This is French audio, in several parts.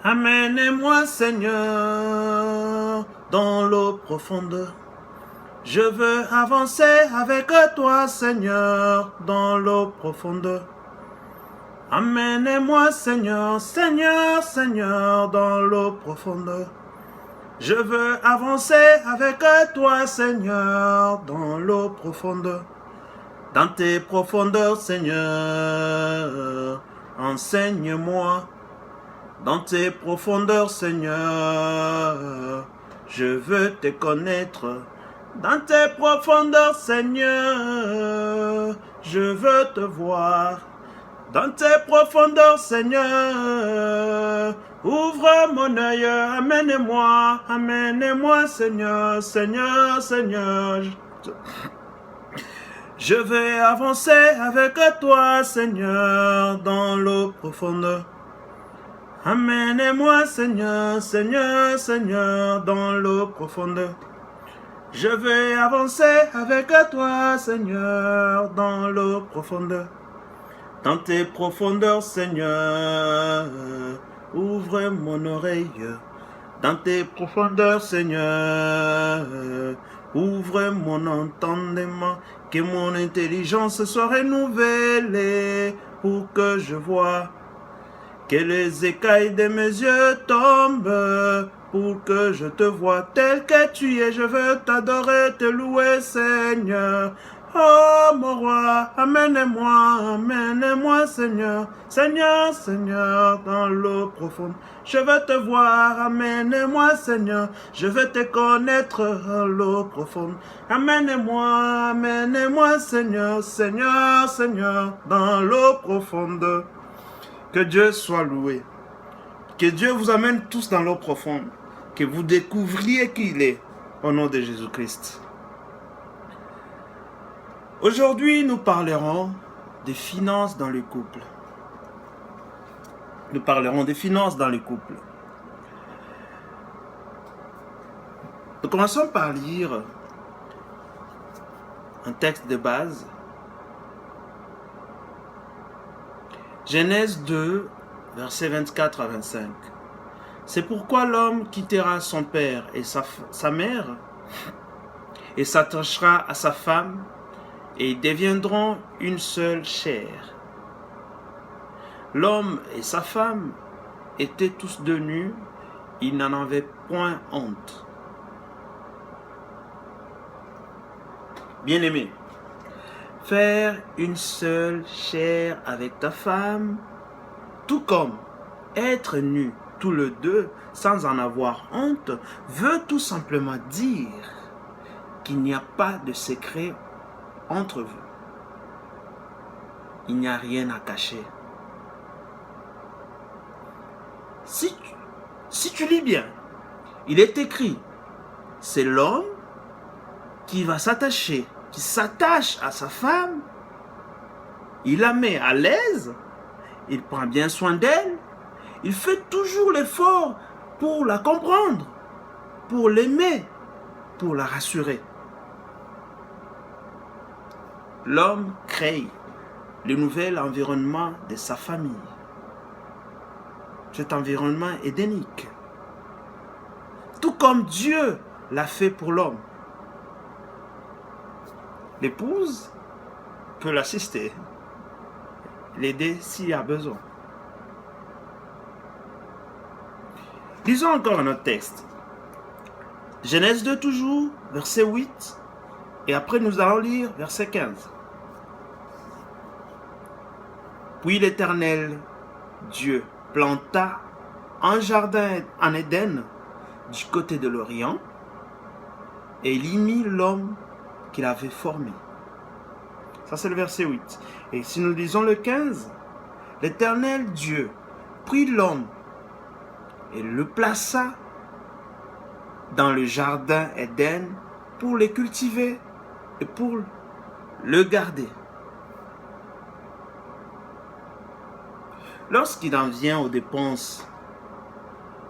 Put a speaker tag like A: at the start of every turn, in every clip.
A: Amène-moi, Seigneur, dans l'eau profonde. Je veux avancer avec toi, Seigneur, dans l'eau profonde. Amène-moi, Seigneur, Seigneur, Seigneur, dans l'eau profonde. Je veux avancer avec toi, Seigneur, dans l'eau profonde. Dans tes profondeurs, Seigneur, enseigne-moi. Dans tes profondeurs, Seigneur, je veux te connaître. Dans tes profondeurs, Seigneur, je veux te voir. Dans tes profondeurs, Seigneur, ouvre mon œil, amène-moi, Seigneur, Seigneur, Seigneur. Je vais avancer avec toi, Seigneur, dans l'eau profonde. Amène-moi, Seigneur, Seigneur, Seigneur, dans l'eau profonde. Je vais avancer avec toi, Seigneur, dans l'eau profonde. Dans tes profondeurs, Seigneur, ouvre mon oreille. Dans tes profondeurs, Seigneur, ouvre mon entendement. Que mon intelligence soit renouvelée pour que je vois. Que les écailles de mes yeux tombent pour que je te voie tel que tu es. Je veux t'adorer, te louer, Seigneur. Oh mon roi, amène-moi, Seigneur, Seigneur, Seigneur, dans l'eau profonde. Je veux te voir, amène-moi, Seigneur, je veux te connaître dans l'eau profonde. Amène-moi, Seigneur, Seigneur, Seigneur, dans l'eau profonde. Que Dieu soit loué. Que Dieu vous amène tous dans l'eau profonde. Que vous découvriez qui il est, au nom de Jésus-Christ. Aujourd'hui, nous parlerons des finances dans le couple. Nous parlerons des finances dans le couple. Nous commençons par lire un texte de base. Genèse 2, versets 24 à 25. C'est pourquoi l'homme quittera son père et sa mère et s'attachera à sa femme et ils deviendront une seule chair. L'homme et sa femme étaient tous deux nus, ils n'en avaient point honte. Bien-aimé, faire une seule chair avec ta femme, tout comme être nus tous les deux sans en avoir honte, veut tout simplement dire qu'il n'y a pas de secret entre vous. Il n'y a rien à cacher. Si tu lis bien, il est écrit, c'est l'homme qui va s'attacher, qui s'attache à sa femme, il la met à l'aise, il prend bien soin d'elle, il fait toujours l'effort pour la comprendre, pour l'aimer, pour la rassurer. L'homme crée le nouvel environnement de sa famille. Cet environnement édénique. Tout comme Dieu l'a fait pour l'homme. L'épouse peut l'assister, l'aider s'il y a besoin. Lisons encore un autre texte. Genèse 2 toujours, verset 8, et après nous allons lire verset 15. Puis l'Éternel, Dieu, planta un jardin en Éden du côté de l'Orient, et il y mit l'homme qu'il avait formé. Ça c'est le verset 8. Et si nous lisons le 15, l'Éternel Dieu prit l'homme et le plaça dans le jardin Éden pour le cultiver et pour le garder. Lorsqu'il en vient aux dépenses,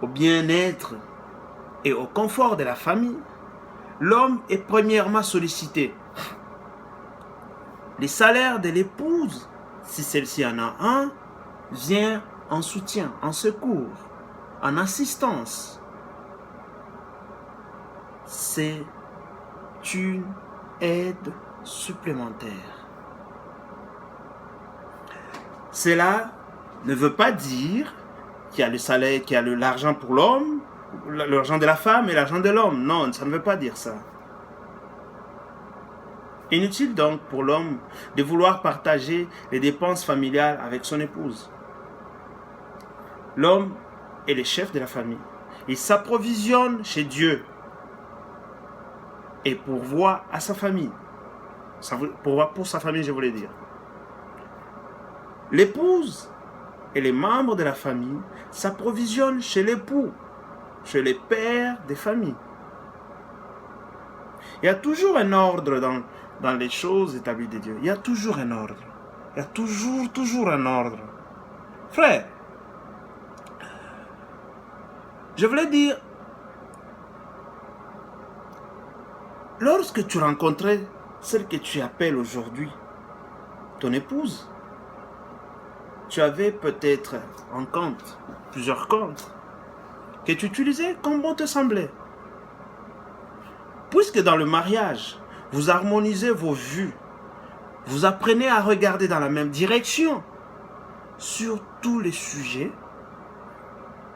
A: au bien-être et au confort de la famille, l'homme est premièrement sollicité. Les salaires de l'épouse, si celle-ci en a un, vient en soutien, en secours. en assistance. C'est une aide supplémentaire. Cela ne veut pas dire qu'il y a le salaire, qu'il y a l'argent pour l'homme, l'argent de la femme et l'argent de l'homme. Non, ça ne veut pas dire ça. Inutile donc pour l'homme de vouloir partager les dépenses familiales avec son épouse. L'homme est le chef de la famille. Il s'approvisionne chez Dieu et pourvoit à sa famille. Pourvoit pour sa famille, je voulais dire. L'épouse et les membres de la famille s'approvisionnent chez l'époux, chez les pères des familles. Il y a toujours un ordre dans les choses établies de Dieu. Il y a toujours un ordre. Il y a toujours un ordre. Frère, je voulais dire, lorsque tu rencontrais celle que tu appelles aujourd'hui ton épouse, tu avais peut-être un compte, plusieurs comptes, que tu utilisais comme bon te semblait. Puisque dans le mariage, vous harmonisez vos vues, vous apprenez à regarder dans la même direction sur tous les sujets,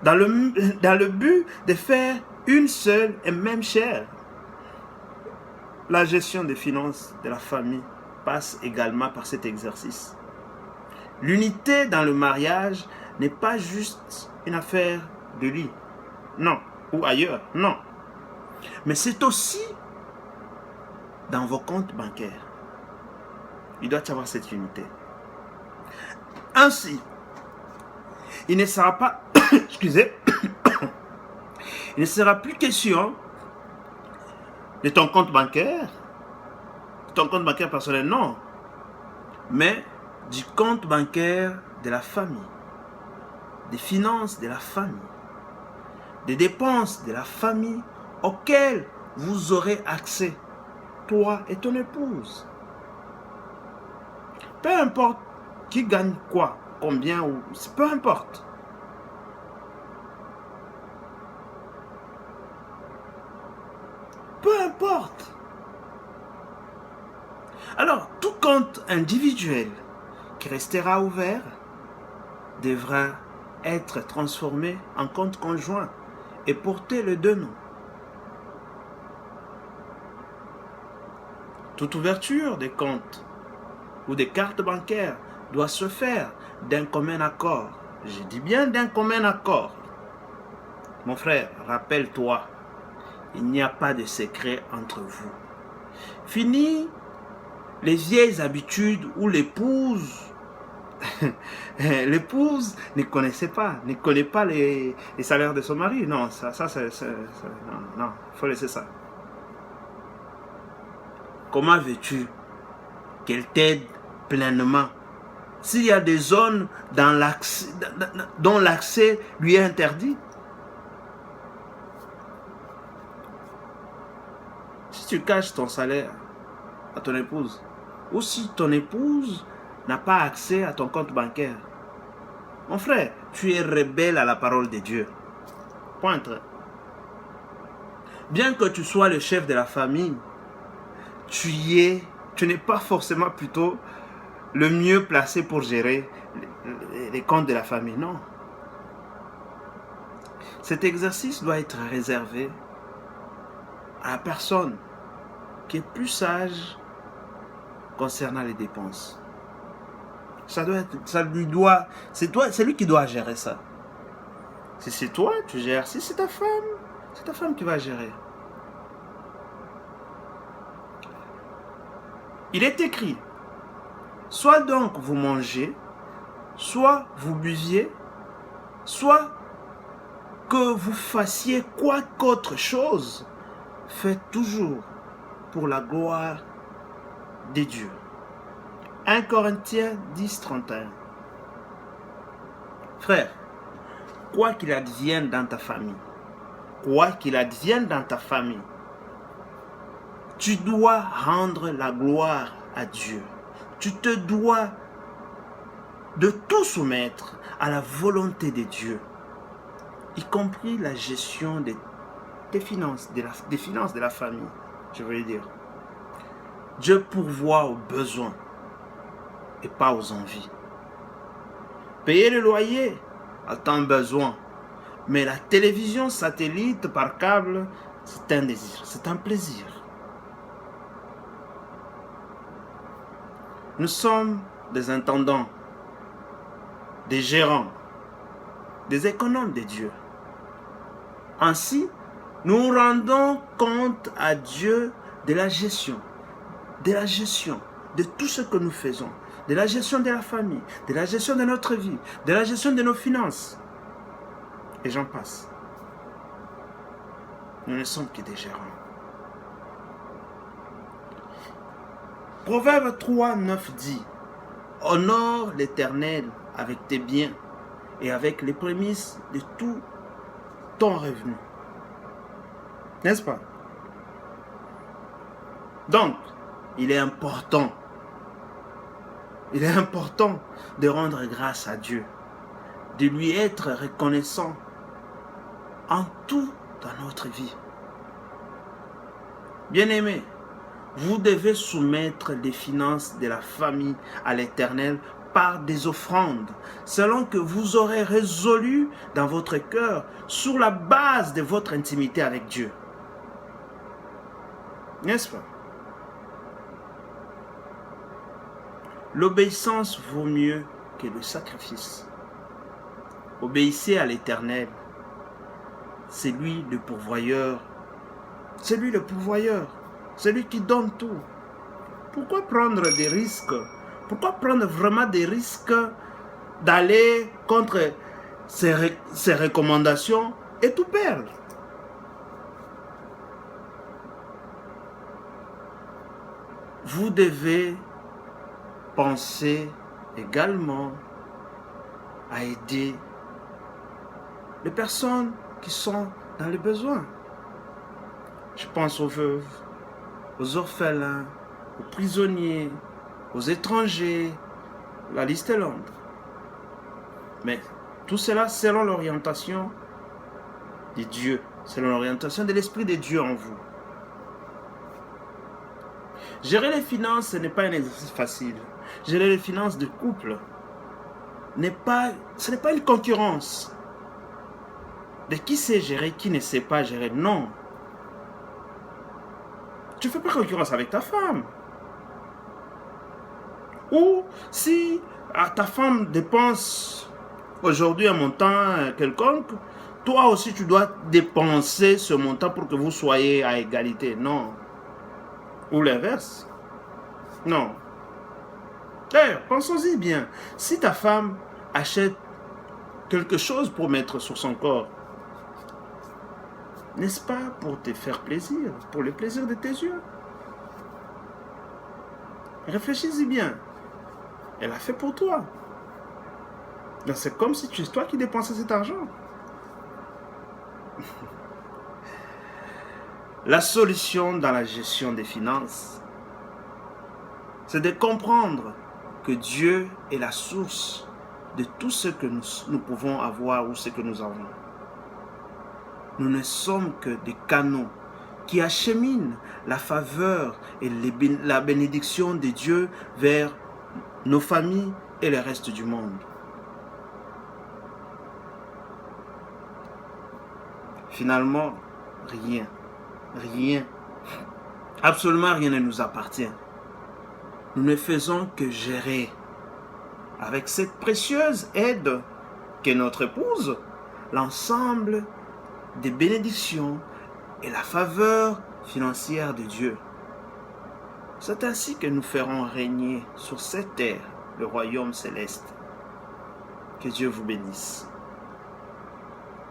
A: dans le but de faire une seule et même chair. La gestion des finances de la famille passe également par cet exercice. L'unité dans le mariage n'est pas juste une affaire de lit, non, ou ailleurs, non. Mais c'est aussi dans vos comptes bancaires. Il doit y avoir cette unité. Ainsi, il ne sera pas, excusez, il ne sera plus question de ton compte bancaire personnel, non, mais du compte bancaire de la famille, des finances de la famille, des dépenses de la famille auxquelles vous aurez accès, toi et ton épouse. Peu importe qui gagne quoi, combien, ou peu importe. Peu importe. Alors, tout compte individuel qui restera ouvert devra être transformé en compte conjoint et porter les deux noms. Toute ouverture des comptes ou des cartes bancaires doit se faire d'un commun accord. Je dis bien d'un commun accord. Mon frère, rappelle-toi, il n'y a pas de secret entre vous. Fini les vieilles habitudes où l'épouse ne connaît pas les salaires de son mari. Non, non, il faut laisser ça. Comment veux-tu qu'elle t'aide pleinement s'il y a des zones dont l'accès lui est interdit? Si tu caches ton salaire à ton épouse, ou si ton épouse n'a pas accès à ton compte bancaire, mon frère, tu es rebelle à la parole de Dieu. Pointre. Bien que tu sois le chef de la famille, tu n'es pas forcément plutôt le mieux placé pour gérer les comptes de la famille, non. Cet exercice doit être réservé à la personne qui est plus sage concernant les dépenses. C'est lui qui doit gérer ça. Si c'est toi, tu gères. Si c'est ta femme qui va gérer. Il est écrit, soit donc vous mangez, soit vous buviez, soit que vous fassiez quoi qu'autre chose, faites toujours pour la gloire de Dieu. 1 Corinthiens 10, 31. Frère, quoi qu'il advienne dans ta famille, tu dois rendre la gloire à Dieu. Tu te dois de tout soumettre à la volonté de Dieu. y compris la gestion des finances, des finances de la famille, je veux dire. Dieu pourvoit aux besoins et pas aux envies. Payer le loyer a tant besoin, mais la télévision satellite par câble, c'est un désir, c'est un plaisir. Nous sommes des intendants, des gérants, des économes de Dieu. Ainsi, nous rendons compte à Dieu de la gestion de tout ce que nous faisons, de la gestion de la famille, de la gestion de notre vie, de la gestion de nos finances. Et j'en passe. Nous ne sommes que des gérants. Proverbe 3, 9 dit: honore l'Éternel avec tes biens et avec les prémices de tout ton revenu. N'est-ce pas? Donc, il est important de rendre grâce à Dieu, de lui être reconnaissant en tout dans notre vie. Bien-aimés, vous devez soumettre les finances de la famille à l'Éternel par des offrandes, selon que vous aurez résolu dans votre cœur sur la base de votre intimité avec Dieu. N'est-ce pas? L'obéissance vaut mieux que le sacrifice. Obéissez à l'Éternel. C'est lui le pourvoyeur. C'est lui le pourvoyeur. C'est lui qui donne tout. Pourquoi prendre des risques? Pourquoi prendre vraiment des risques d'aller contre ses recommandations et tout perdre? Vous devez penser également à aider les personnes qui sont dans le besoin. Je pense aux veuves, aux orphelins, aux prisonniers, aux étrangers. La liste est longue. Mais tout cela selon l'orientation de Dieu, selon l'orientation de l'Esprit de Dieu en vous. Gérer les finances, ce n'est pas un exercice facile. Gérer les finances de couple, ce n'est pas une concurrence. De qui sait gérer, qui ne sait pas gérer, non. Tu ne fais pas concurrence avec ta femme. Ou si ta femme dépense aujourd'hui un montant quelconque, toi aussi tu dois dépenser ce montant pour que vous soyez à égalité. Non. Ou l'inverse. Non. D'ailleurs, pensons-y bien. Si ta femme achète quelque chose pour mettre sur son corps, n'est-ce pas pour te faire plaisir, pour le plaisir de tes yeux? Réfléchis-y bien. Elle a fait pour toi. Donc c'est comme si c'est toi qui dépensais cet argent. La solution dans la gestion des finances, c'est de comprendre que Dieu est la source de tout ce que nous pouvons avoir ou ce que nous avons. Nous ne sommes que des canaux qui acheminent la faveur et la bénédiction de Dieu vers nos familles et le reste du monde. Finalement, rien, absolument rien ne nous appartient. Nous ne faisons que gérer avec cette précieuse aide qu'est notre épouse l'ensemble des bénédictions et la faveur financière de Dieu. C'est ainsi que nous ferons régner sur cette terre le royaume céleste. Que Dieu vous bénisse.